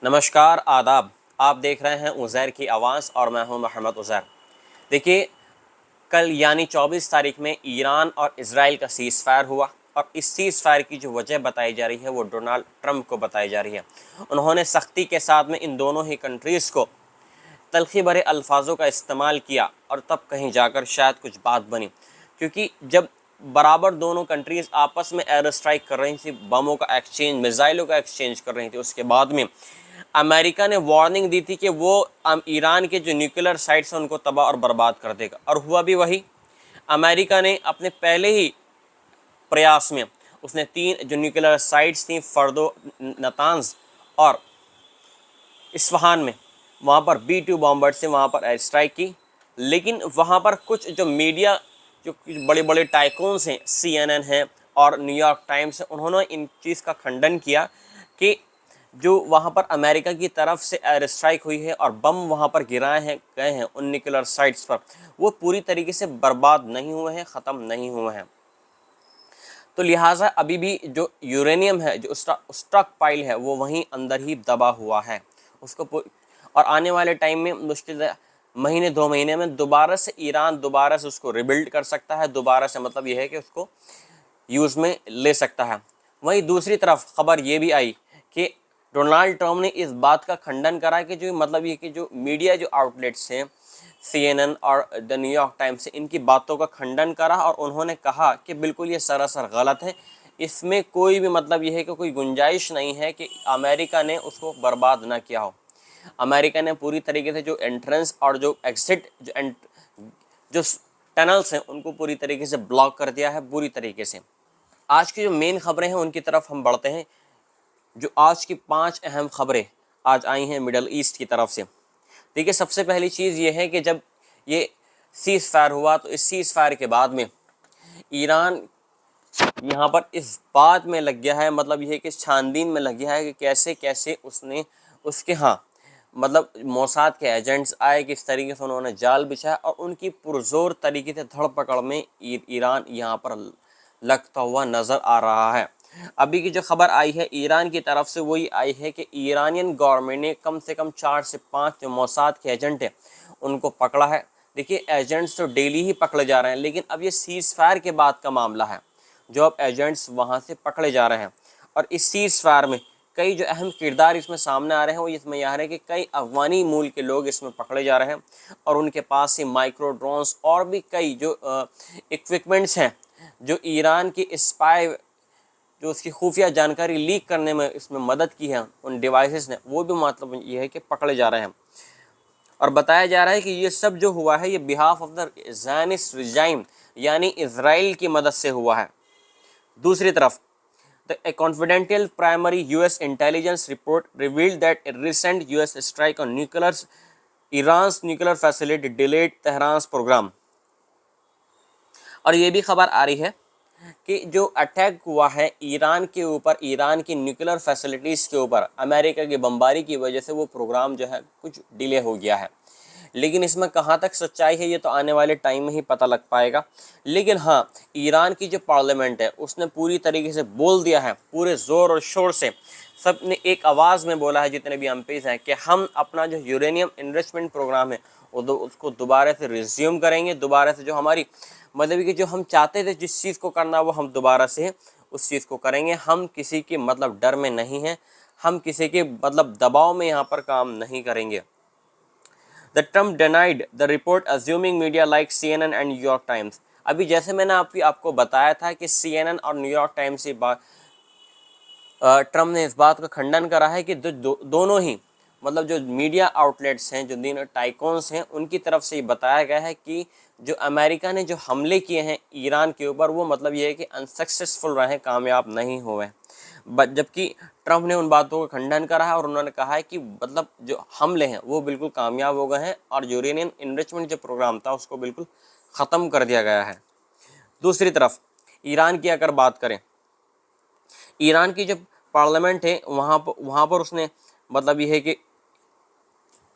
नमस्कार, आदाब। आप देख रहे हैं उज़ैर की आवाज़ और मैं हूं मोहम्मद उज़ैर। देखिए, कल यानी 24 तारीख में ईरान और इज़राइल का सीज़ फायर हुआ और इस सीज़ फायर की जो वजह बताई जा रही है वो डोनाल्ड ट्रंप को बताई जा रही है। उन्होंने सख्ती के साथ में इन दोनों ही कंट्रीज़ को तलख़ी भरे अल्फाजों का इस्तेमाल किया और तब कहीं जाकर शायद कुछ बात बनी, क्योंकि जब बराबर दोनों कंट्रीज़ आपस में एयर स्ट्राइक कर रही थी, बमों का एक्सचेंज, मिसाइलों का एक्सचेंज कर रही थी, उसके बाद में अमेरिका ने वार्निंग दी थी कि वो ईरान के जो न्यूक्लियर साइट्स हैं उनको तबाह और बर्बाद कर देगा, और हुआ भी वही। अमेरिका ने अपने पहले ही प्रयास में उसने 3 जो न्यूक्लियर साइट्स थी, फर्दो, नतान्ज और इस्फहान में, वहाँ पर B-2 बॉम्बर से वहाँ पर एयर स्ट्राइक की। लेकिन वहाँ पर कुछ जो मीडिया, जो बड़े बड़े टाइकून्स हैं, CNN है और न्यूयॉर्क टाइम्स है, उन्होंने इन चीज़ का खंडन किया कि जो वहाँ पर अमेरिका की तरफ से एयर स्ट्राइक हुई है और बम वहाँ पर गिराए हैं गए हैं उन न्यूक्लियर साइट्स पर, वो पूरी तरीके से बर्बाद नहीं हुए हैं, ख़त्म नहीं हुए हैं। तो लिहाजा अभी भी जो यूरेनियम है, जो स्टॉक पाइल है, वो वहीं अंदर ही दबा हुआ है। उसको और आने वाले टाइम में मुश्किल महीने 2 महीने में दोबारा से ईरान दोबारा से उसको रिबिल्ड कर सकता है। दोबारा से मतलब ये है कि उसको यूज़ में ले सकता है। वहीं दूसरी तरफ खबर ये भी आई कि डोनाल्ड ट्रंप ने इस बात का खंडन करा कि जो मतलब ये कि जो मीडिया, जो आउटलेट्स हैं, CNN और द न्यूयॉर्क टाइम्स से, इनकी बातों का खंडन करा और उन्होंने कहा कि बिल्कुल ये सरासर गलत है। इसमें कोई भी मतलब ये है कि कोई गुंजाइश नहीं है कि अमेरिका ने उसको बर्बाद ना किया हो। अमेरिका ने पूरी तरीके से जो एंट्रेंस और जो एग्जिट, जो टनल्स हैं, उनको पूरी तरीके से ब्लॉक कर दिया है, पूरी तरीके से। आज की जो मेन खबरें हैं उनकी तरफ हम बढ़ते हैं। जो आज की 5 अहम खबरें आज आई हैं मिडल ईस्ट की तरफ से। देखिए, सबसे पहली चीज़ ये है कि जब ये सीज़ फायर हुआ तो इस सीज़ फायर के बाद में ईरान यहाँ पर इस बात में लग गया है, मतलब ये है कि छानबीन में लग गया है कि कैसे कैसे उसने उसके मतलब मोसाद के एजेंट्स आए, किस तरीके से उन्होंने जाल बिछाया और उनकी पुरजोर तरीके से धड़ पकड़ में ईरान यहाँ पर लगता हुआ नज़र आ रहा है। अभी की जो खबर आई है ईरान की तरफ से वही आई है कि ईरानियन गवर्नमेंट ने कम से कम 4 से 5 जो मोसाद के एजेंट हैं उनको पकड़ा है। देखिए, एजेंट्स तो डेली ही पकड़े जा रहे हैं, लेकिन अब ये सीज़ फायर के बाद का मामला है जो अब एजेंट्स वहाँ से पकड़े जा रहे हैं। और इस सीज़ फायर में कई जो अहम किरदार इसमें सामने आ रहे हैं वो इसमें यह है कि कई अफगानी मूल के लोग इसमें पकड़े जा रहे हैं और उनके पास से माइक्रो ड्रोन्स और भी कई जो इक्विपमेंट्स हैं जो ईरान की स्पाई, जो उसकी खुफिया जानकारी लीक करने में इसमें मदद की है उन डिवाइसेस ने, वो भी मतलब ये है कि पकड़े जा रहे हैं। और बताया जा रहा है कि ये सब जो हुआ है ये behalf of the Zionist regime, यानी इसराइल की मदद से हुआ है। दूसरी तरफ a confidential primary US intelligence report revealed that a recent US strike on Iran's nuclear facility delayed Tehran's program। और ये भी खबर आ रही है कि जो अटैक हुआ है ईरान के ऊपर, ईरान की न्यूक्लियर फैसिलिटीज़ के ऊपर अमेरिका की बमबारी की वजह से वो प्रोग्राम जो है कुछ डिले हो गया है। लेकिन इसमें कहाँ तक सच्चाई है ये तो आने वाले टाइम में ही पता लग पाएगा। लेकिन हाँ, ईरान की जो पार्लियामेंट है उसने पूरी तरीके से बोल दिया है, पूरे ज़ोर और शोर से सब ने एक आवाज़ में बोला है, जितने भी एमपीज़ हैं, कि हम अपना जो यूरेनियम इन्रिचमेंट प्रोग्राम है उसको दोबारा से रिज्यूम करेंगे। दोबारा से जो हमारी मतलब कि जो हम चाहते थे जिस चीज़ को करना वो हम दोबारा से उस चीज़ को करेंगे। हम किसी के मतलब डर में नहीं हैं, हम किसी के मतलब दबाव में यहाँ पर काम नहीं करेंगे। The Trump denied the report, assuming media like CNN and New York Times। अभी जैसे मैंने आपको बताया था कि CNN और न्यूयॉर्क टाइम्स से ट्रम्प ने इस बात का खंडन करा है कि दोनों ही मतलब जो मीडिया आउटलेट्स हैं, जो दिन टाइकॉन्स हैं, उनकी तरफ से ये बताया गया है कि जो अमेरिका ने जो हमले किए हैं ईरान के ऊपर वो मतलब ये है कि अनसक्सेसफुल रहे, कामयाब नहीं हुए। जबकि ट्रंप ने उन बातों का खंडन करा है और उन्होंने कहा है कि मतलब जो हमले हैं वो बिल्कुल कामयाब हो गए हैं और यूरेनियम इनरिचमेंट जो प्रोग्राम था उसको बिल्कुल ख़त्म कर दिया गया है। दूसरी तरफ ईरान की अगर बात करें, ईरान की जो पार्लियामेंट है वहाँ पर उसने मतलब ये है कि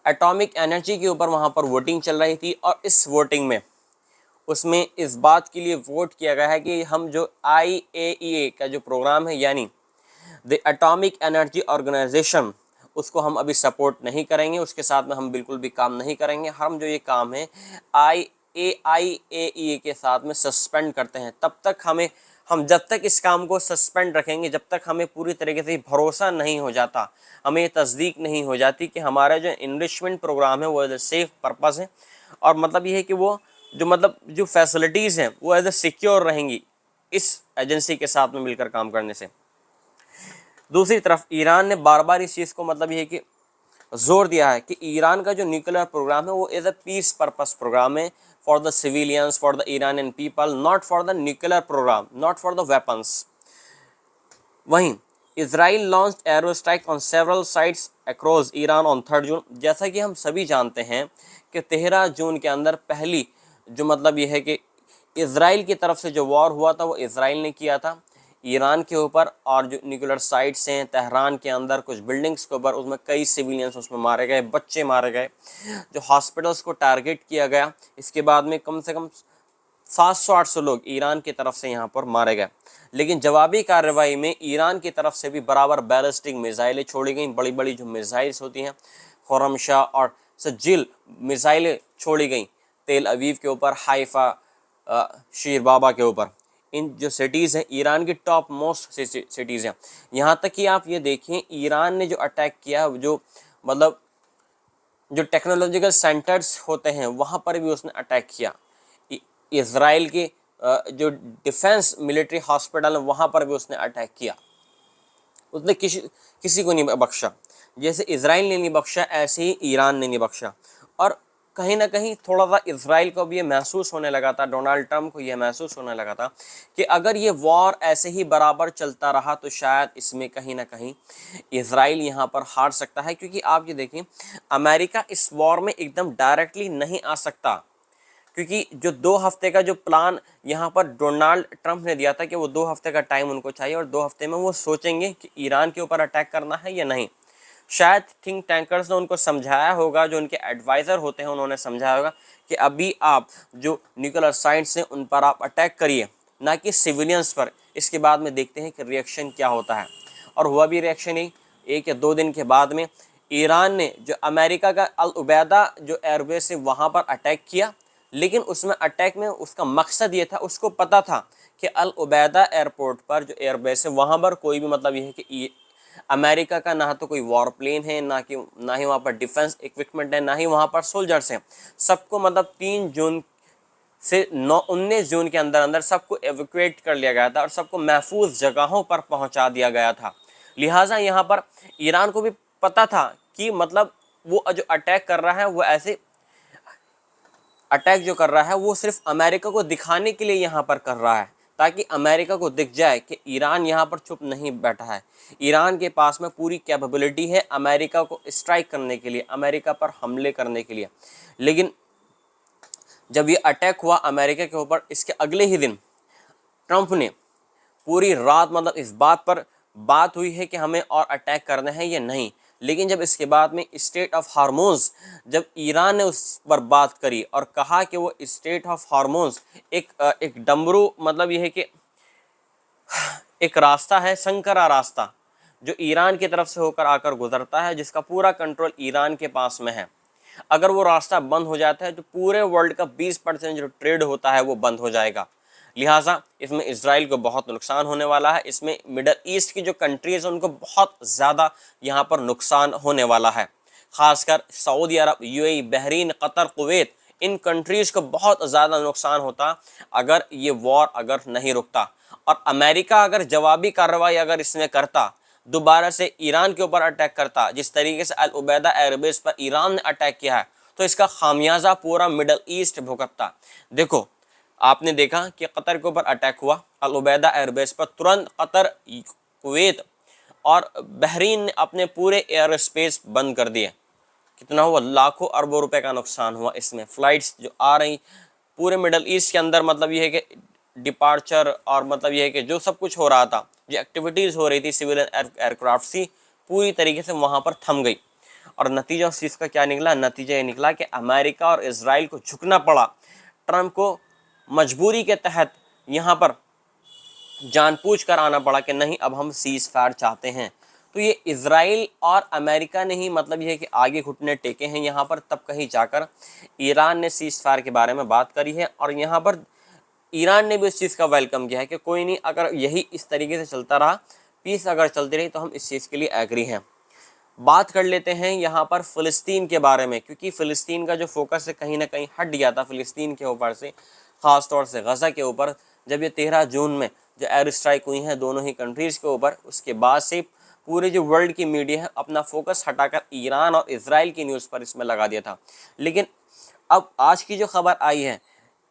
एटॉमिक एनर्जी के ऊपर वहाँ पर वोटिंग चल रही थी और इस वोटिंग में उसमें इस बात के लिए वोट किया गया है कि हम जो IAEA का जो प्रोग्राम है, यानी द एटॉमिक एनर्जी ऑर्गेनाइजेशन, उसको हम अभी सपोर्ट नहीं करेंगे, उसके साथ में हम बिल्कुल भी काम नहीं करेंगे। हम जो ये काम है IAEA के साथ में सस्पेंड करते हैं, तब तक हम जब तक इस काम को सस्पेंड रखेंगे, जब तक हमें पूरी तरीके से भरोसा नहीं हो जाता, हमें तस्दीक नहीं हो जाती कि हमारा जो इनरिचमेंट प्रोग्राम है वो एज ए सेफ पर्पज़ है, और मतलब ये है कि वो जो फैसिलिटीज़ हैं वो एज ए सिक्योर रहेंगी इस एजेंसी के साथ में मिलकर काम करने से। दूसरी तरफ ईरान ने बार बार इस चीज़ को मतलब ये है कि जोर दिया है कि ईरान का जो न्यूक्लियर प्रोग्राम है वो as a peace purpose program है, for the civilians, for the Iranian people, not for the nuclear program, not for the weapons. वहीं Israel launched air strike on several sites across Iran on 3 June. जैसा कि हम सभी जानते हैं कि 13 जून के अंदर पहली जो मतलब ये है कि इसराइल की तरफ से जो वॉर हुआ था वो इसराइल ने किया था ईरान के ऊपर, और जो न्यूक्लियर साइट्स हैं तेहरान के अंदर कुछ बिल्डिंग्स के ऊपर, उसमें कई सिविलियंस उसमें मारे गए, बच्चे मारे गए, जो हॉस्पिटल्स को टारगेट किया गया। इसके बाद में कम से कम 700-800 लोग ईरान की तरफ से यहाँ पर मारे गए। लेकिन जवाबी कार्रवाई में ईरान की तरफ से भी बराबर बैलिस्टिक मिसाइलें छोड़ी गई, बड़ी बड़ी जो मिसाइल्स होती हैं, खुरमशाह और सजिल मिसाइलें छोड़ी गई तेल अवीव के ऊपर, हाइफा, शीर बाबा के ऊपर। इन जो सिटीज़ हैं ईरान की टॉप मोस्ट सिटीज़ हैं। यहाँ तक कि आप ये देखें ईरान ने जो अटैक किया, जो मतलब जो टेक्नोलॉजिकल सेंटर्स होते हैं वहाँ पर भी उसने अटैक किया। इसराइल के जो डिफेंस मिलिट्री हॉस्पिटल है वहाँ पर भी उसने अटैक किया। उसने किसी को नहीं बख्शा। जैसे इसराइल ने नहीं बख्शा, ऐसे ही ईरान ने नहीं बख्शा। और कहीं ना कहीं थोड़ा सा इसराइल को भी ये महसूस होने लगा था, डोनाल्ड ट्रंप को ये महसूस होने लगा था कि अगर ये वॉर ऐसे ही बराबर चलता रहा तो शायद इसमें कहीं ना कहीं इसराइल यहाँ पर हार सकता है। क्योंकि आप ये देखें, अमेरिका इस वॉर में एकदम डायरेक्टली नहीं आ सकता, क्योंकि जो 2 हफ्ते का जो प्लान यहाँ पर डोनाल्ड ट्रंप ने दिया था कि वो 2 हफ्ते का टाइम उनको चाहिए और 2 हफ्ते में वो सोचेंगे कि ईरान के ऊपर अटैक करना है या नहीं। शायद थिंक टैंकर्स ने उनको समझाया होगा, जो उनके एडवाइज़र होते हैं उन्होंने समझाया होगा कि अभी आप जो न्यूक्लियर साइट्स हैं उन पर आप अटैक करिए, ना कि सिविलियंस पर। इसके बाद में देखते हैं कि रिएक्शन क्या होता है। और हुआ भी रिएक्शन ही 1 या 2 दिन के बाद में ईरान ने जो अमेरिका का अल उबैदा जो एयरबेस है वहाँ पर अटैक किया। लेकिन उसमें अटैक में उसका मकसद ये था, उसको पता था कि अल उबैदा एयरपोर्ट पर जो एयरबेस है वहाँ पर कोई भी मतलब ये है कि अमेरिका का ना तो कोई वॉर प्लेन है, ना ही वहाँ पर डिफेंस इक्विपमेंट है, ना ही वहाँ पर सोल्जर्स हैं। सबको मतलब 3 जून से 19 जून के अंदर अंदर सबको एवैक्यूएट कर लिया गया था और सबको महफूज जगहों पर पहुँचा दिया गया था। लिहाजा यहाँ पर ईरान को भी पता था कि मतलब वो जो अटैक कर रहा है वो ऐसे अटैक जो कर रहा है वो सिर्फ अमेरिका को दिखाने के लिए यहाँ पर कर रहा है, ताकि अमेरिका को दिख जाए कि ईरान यहाँ पर चुप नहीं बैठा है। ईरान के पास में पूरी कैपेबिलिटी है अमेरिका को स्ट्राइक करने के लिए, अमेरिका पर हमले करने के लिए। लेकिन जब ये अटैक हुआ अमेरिका के ऊपर, इसके अगले ही दिन ट्रंप ने पूरी रात मतलब इस बात पर बात हुई है कि हमें और अटैक करना है या नहीं। लेकिन जब इसके बाद में स्टेट ऑफ हार्मोन्स, जब ईरान ने उस पर बात करी और कहा कि वो स्टेट ऑफ हार्मोन्स एक डमरू मतलब ये है कि एक रास्ता है, संकरा रास्ता, जो ईरान की तरफ से होकर आकर गुजरता है, जिसका पूरा कंट्रोल ईरान के पास में है। अगर वो रास्ता बंद हो जाता है तो पूरे वर्ल्ड का 20% जो ट्रेड होता है वो बंद हो जाएगा। लिहाजा इसमें इसराइल को बहुत नुकसान होने वाला है। इसमें मिडल ईस्ट की जो कंट्रीज हैं उनको बहुत ज़्यादा यहाँ पर नुकसान होने वाला है। ख़ासकर सऊदी अरब, यूएई, बहरीन, कतर, कुवैत, इन कंट्रीज़ को बहुत ज़्यादा नुकसान होता अगर ये वॉर अगर नहीं रुकता। और अमेरिका अगर जवाबी कार्रवाई अगर इसमें करता, दोबारा से ईरान के ऊपर अटैक करता, जिस तरीके से अल उबैदा एयरबेस पर ईरान ने अटैक किया है, तो इसका खामियाजा पूरा मिडल ईस्ट भुगतता। देखो, आपने देखा कि कतर के ऊपर अटैक हुआ अल उबैदा एयरबेस पर, तुरंत कतर, कुवैत और बहरीन ने अपने एयर स्पेस बंद कर दिए। कितना हुआ? लाखों अरबों रुपए का नुकसान हुआ। इसमें फ्लाइट्स जो आ रही पूरे मिडल ईस्ट के अंदर, मतलब ये है कि डिपार्चर और मतलब ये है कि जो सब कुछ हो रहा था, जो एक्टिविटीज़ हो रही थी सिविलियन एयरक्राफ्ट की, पूरी तरीके से वहाँ पर थम गई। और नतीजा उस चीज़ का क्या निकला? नतीजा ये निकला कि अमेरिका और इसराइल को झुकना पड़ा। ट्रंप को मजबूरी के तहत यहाँ पर जानबूझ कर आना पड़ा कि नहीं, अब हम सीज़ फायर चाहते हैं। तो ये इज़राइल और अमेरिका ने ही मतलब ये है कि आगे घुटने टेके हैं यहाँ पर, तब कहीं जाकर ईरान ने सीज़ फायर के बारे में बात करी है। और यहाँ पर ईरान ने भी इस चीज़ का वेलकम किया है कि कोई नहीं, अगर यही इस तरीके से चलता रहा, पीस अगर चलती रही, तो हम इस चीज़ के लिए एग्री हैं। बात कर लेते हैं यहाँ पर फ़िलिस्तीन के बारे में, क्योंकि फ़िलिस्तीन का जो फोकस है कहीं ना कहीं हट गया था फ़िलिस्तीन के ऊपर से, ख़ास तौर से गज़ा के ऊपर। जब ये 13 जून में जो एयर स्ट्राइक हुई हैं दोनों ही कंट्रीज़ के ऊपर, उसके बाद से पूरे जो वर्ल्ड की मीडिया है अपना फोकस हटाकर ईरान और इज़राइल की न्यूज़ पर इसमें लगा दिया था। लेकिन अब आज की जो खबर आई है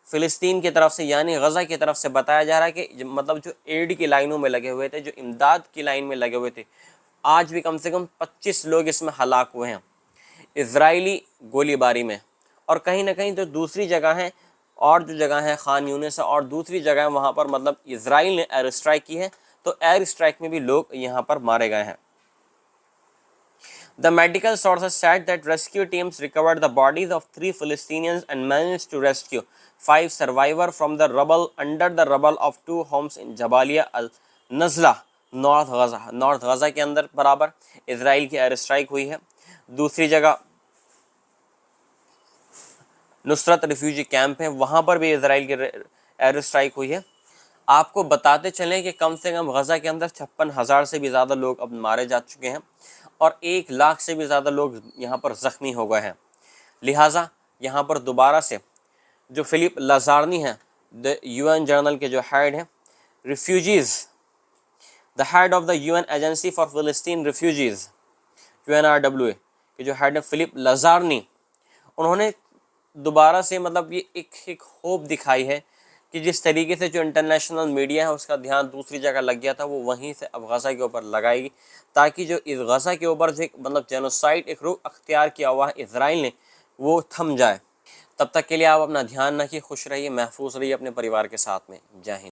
फ़िलिस्तीन की तरफ से, यानी गज़ा की तरफ से बताया जा रहा है कि मतलब जो एड की लाइनों में लगे हुए थे, जो इमदाद की लाइन में लगे हुए थे, आज भी कम से कम 25 लोग इसमें हलाक हुए हैं इजरायली गोलीबारी में। और कहीं ना कहीं जो दूसरी जगह है, और जो जगह है खान यूनिस है, और दूसरी जगह है वहाँ पर मतलब इजराइल ने एयर स्ट्राइक की है, तो एयर स्ट्राइक में भी लोग यहाँ पर मारे गए हैं। The medical sources said that rescue teams recovered the bodies of 3 Palestinians and managed to rescue 5 survivors from the rubble under the rubble of 2 homes in Jabalia al-Nazla, north Gaza के अंदर बराबर इजराइल की air strike हुई है। दूसरी जगह Nusrat refugee camp है, वहाँ पर भी इजराइल की एयर स्ट्राइक हुई है। आपको बताते चलें कि कम से कम गज़ा के अंदर 56,000 से भी ज़्यादा लोग अब मारे जा चुके हैं और 1 लाख से भी ज़्यादा लोग यहाँ पर ज़ख्मी हो गए हैं। लिहाजा यहाँ पर दोबारा से जो फिलिप लाज़ारनी हैं, द UN जनरल के जो हेड हैं refugees, the head of the UN agency for Palestine refugees UNRWA के जो हेड है फिलिप लाज़ारनी, उन्होंने दोबारा से मतलब ये एक होप दिखाई है कि जिस तरीके से जो इंटरनेशनल मीडिया है उसका ध्यान दूसरी जगह लग गया था, वो वहीं से अब गज़ा के ऊपर लगाएगी, ताकि जो इस गज़ा के ऊपर जो मतलब जेनोसाइड एक रुख अख्तियार किया हुआ है इजराइल ने, वो थम जाए। तब तक के लिए आप अपना ध्यान रखिए, खुश रहिए, महफूज रहिए अपने परिवार के साथ में। जय हिंद।